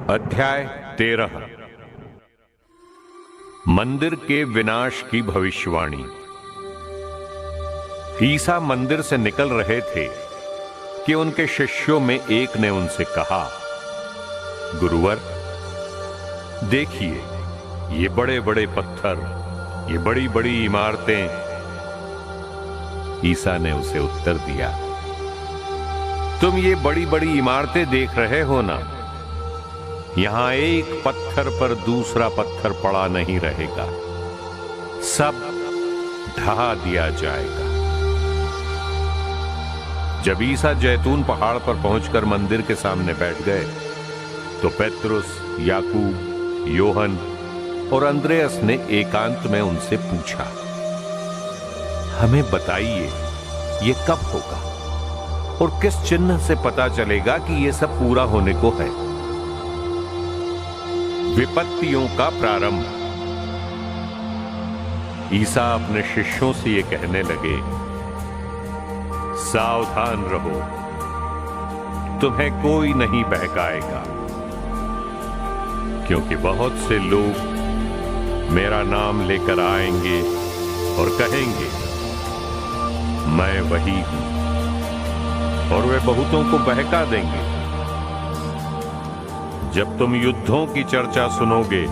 अध्याय 13 मंदिर के विनाश की भविष्यवाणी। ईसा मंदिर से निकल रहे थे कि उनके शिष्यों में एक ने उनसे कहा, गुरुवर, देखिए ये बड़े बड़े पत्थर, ये बड़ी बड़ी इमारतें। ईसा ने उसे उत्तर दिया, तुम ये बड़ी बड़ी इमारतें देख रहे हो ना, यहां एक पत्थर पर दूसरा पत्थर पड़ा नहीं रहेगा, सब ढहा दिया जाएगा। जब ईसा जैतून पहाड़ पर पहुंचकर मंदिर के सामने बैठ गए तो पेत्रुस, याकूब, योहन और अंद्रेयस ने एकांत में उनसे पूछा, हमें बताइए ये कब होगा और किस चिन्ह से पता चलेगा कि ये सब पूरा होने को है? विपत्तियों का प्रारंभ। ईसा अपने शिष्यों से ये कहने लगे, सावधान रहो, तुम्हें कोई नहीं बहकाएगा, क्योंकि बहुत से लोग मेरा नाम लेकर आएंगे और कहेंगे, मैं वही हूं, और वे बहुतों को बहका देंगे। जब तुम युद्धों की चर्चा सुनोगे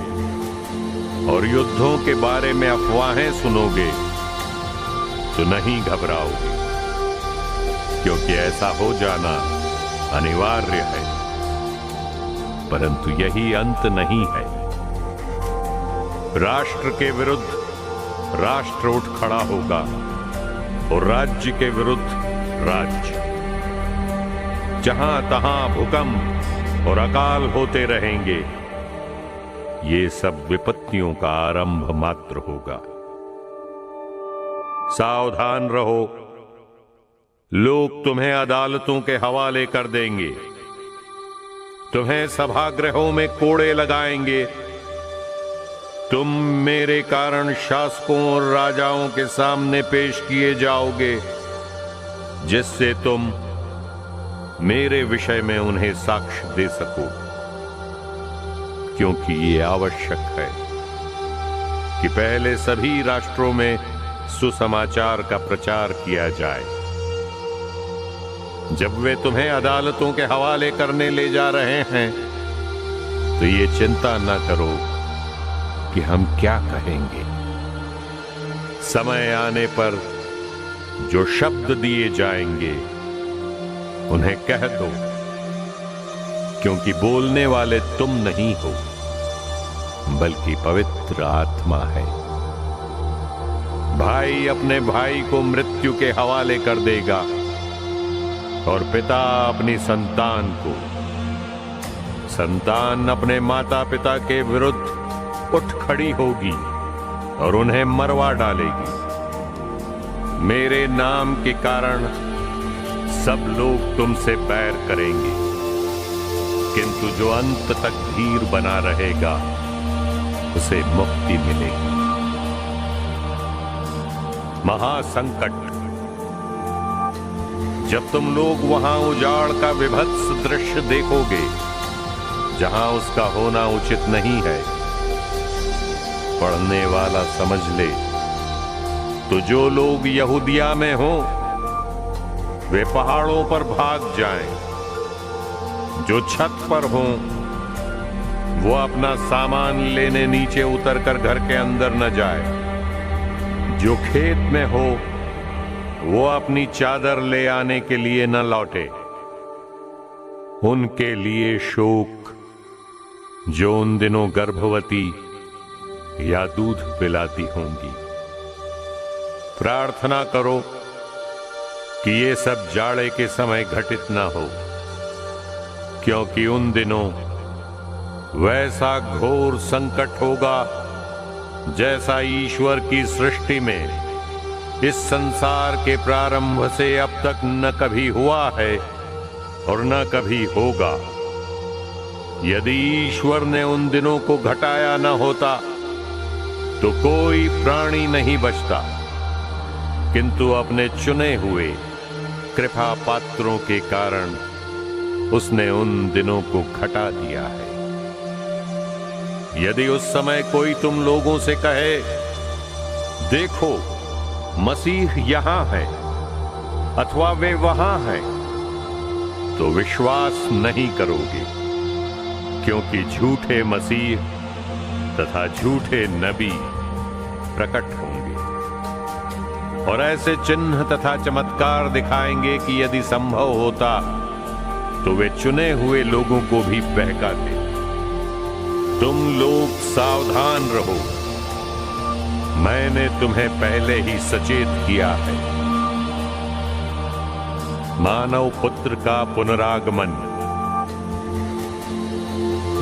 और युद्धों के बारे में अफवाहें सुनोगे तो नहीं घबराओगे, क्योंकि ऐसा हो जाना अनिवार्य है, परंतु यही अंत नहीं है। राष्ट्र के विरुद्ध राष्ट्र उठ खड़ा होगा और राज्य के विरुद्ध राज्य। जहां तहां भूकंप और अकाल होते रहेंगे। ये सब विपत्तियों का आरंभ मात्र होगा। सावधान रहो, लोग तुम्हें अदालतों के हवाले कर देंगे, तुम्हें सभागृहों में कोड़े लगाएंगे, तुम मेरे कारण शासकों और राजाओं के सामने पेश किए जाओगे, जिससे तुम मेरे विषय में उन्हें साक्ष्य दे सको, क्योंकि ये आवश्यक है कि पहले सभी राष्ट्रों में सुसमाचार का प्रचार किया जाए। जब वे तुम्हें अदालतों के हवाले करने ले जा रहे हैं तो ये चिंता न करो कि हम क्या कहेंगे। समय आने पर जो शब्द दिए जाएंगे उन्हें कह दो, क्योंकि बोलने वाले तुम नहीं हो, बल्कि पवित्र आत्मा है। भाई अपने भाई को मृत्यु के हवाले कर देगा और पिता अपनी संतान को, संतान अपने माता पिता के विरुद्ध उठ खड़ी होगी और उन्हें मरवा डालेगी। मेरे नाम के कारण सब लोग तुमसे बैर करेंगे, किंतु जो अंत तक धीर बना रहेगा उसे मुक्ति मिलेगी। महासंकट। जब तुम लोग वहां उजाड़ का विभत्स दृश्य देखोगे जहां उसका होना उचित नहीं है, पढ़ने वाला समझ ले, तो जो लोग यहूदिया में हो वे पहाड़ों पर भाग जाएं, जो छत पर हों वो अपना सामान लेने नीचे उतरकर घर के अंदर न जाए, जो खेत में हो वो अपनी चादर ले आने के लिए न लौटे। उनके लिए शोक जो उन दिनों गर्भवती या दूध पिलाती होंगी। प्रार्थना करो कि ये सब जाड़े के समय घटित ना हो, क्योंकि उन दिनों वैसा घोर संकट होगा जैसा ईश्वर की सृष्टि में इस संसार के प्रारंभ से अब तक न कभी हुआ है और न कभी होगा। यदि ईश्वर ने उन दिनों को घटाया न होता तो कोई प्राणी नहीं बचता, किंतु अपने चुने हुए कृपा पात्रों के कारण उसने उन दिनों को घटा दिया है। यदि उस समय कोई तुम लोगों से कहे, देखो मसीह यहां है अथवा वे वहां हैं, तो विश्वास नहीं करोगे, क्योंकि झूठे मसीह तथा झूठे नबी प्रकट होंगे और ऐसे चिन्ह तथा चमत्कार दिखाएंगे कि यदि संभव होता तो वे चुने हुए लोगों को भी बहकाते। तुम लोग सावधान रहो, मैंने तुम्हें पहले ही सचेत किया है। मानव पुत्र का पुनरागमन।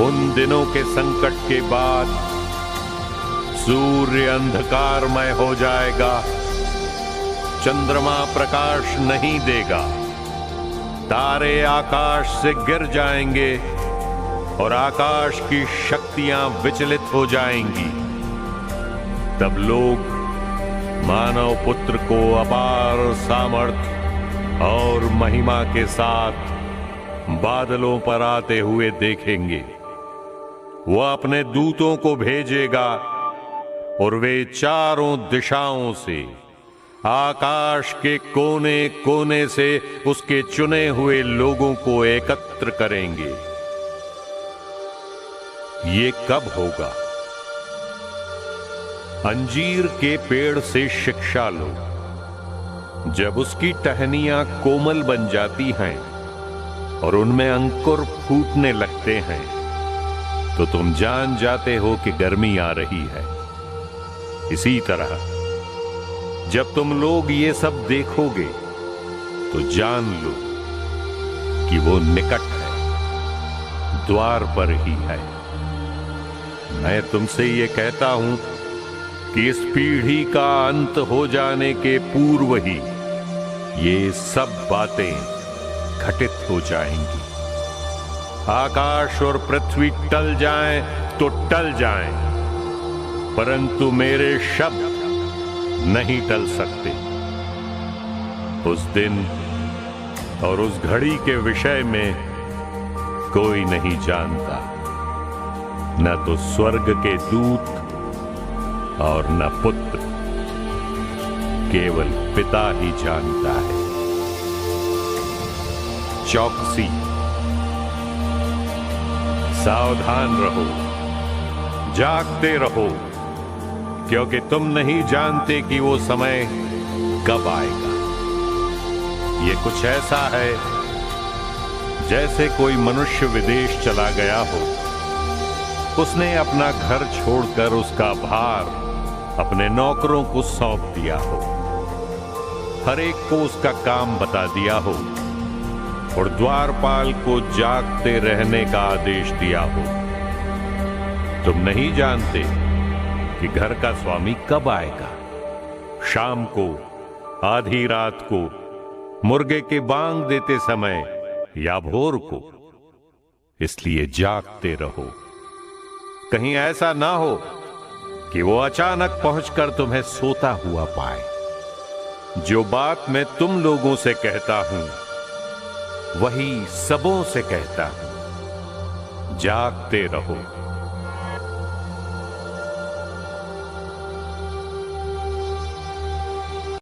उन दिनों के संकट के बाद सूर्य अंधकारमय हो जाएगा, चंद्रमा प्रकाश नहीं देगा, तारे आकाश से गिर जाएंगे और आकाश की शक्तियां विचलित हो जाएंगी। तब लोग मानव पुत्र को अपार सामर्थ और महिमा के साथ बादलों पर आते हुए देखेंगे। वह अपने दूतों को भेजेगा और वे चारों दिशाओं से, आकाश के कोने कोने से उसके चुने हुए लोगों को एकत्र करेंगे। ये कब होगा? अंजीर के पेड़ से शिक्षा लो। जब उसकी टहनियां कोमल बन जाती हैं और उनमें अंकुर फूटने लगते हैं, तो तुम जान जाते हो कि गर्मी आ रही है। इसी तरह जब तुम लोग ये सब देखोगे तो जान लो कि वो निकट है, द्वार पर ही है। मैं तुमसे ये कहता हूं कि इस पीढ़ी का अंत हो जाने के पूर्व ही ये सब बातें घटित हो जाएंगी। आकाश और पृथ्वी टल जाएं तो टल जाएं, परंतु मेरे शब्द नहीं टल सकते। उस दिन और उस घड़ी के विषय में कोई नहीं जानता, न तो स्वर्ग के दूत और न पुत्र, केवल पिता ही जानता है। चौकसी। सावधान रहो, जागते रहो, क्योंकि तुम नहीं जानते कि वो समय कब आएगा। ये कुछ ऐसा है जैसे कोई मनुष्य विदेश चला गया हो। उसने अपना घर छोड़कर उसका भार अपने नौकरों को सौंप दिया हो, हर एक को उसका काम बता दिया हो और द्वारपाल को जागते रहने का आदेश दिया हो। तुम नहीं जानते कि घर का स्वामी कब आएगा, शाम को, आधी रात को, मुर्गे के बांग देते समय या भोर को। इसलिए जागते रहो, कहीं ऐसा ना हो कि वो अचानक पहुंचकर तुम्हें सोता हुआ पाए। जो बात मैं तुम लोगों से कहता हूं वही सबों से कहता हूं, जागते रहो।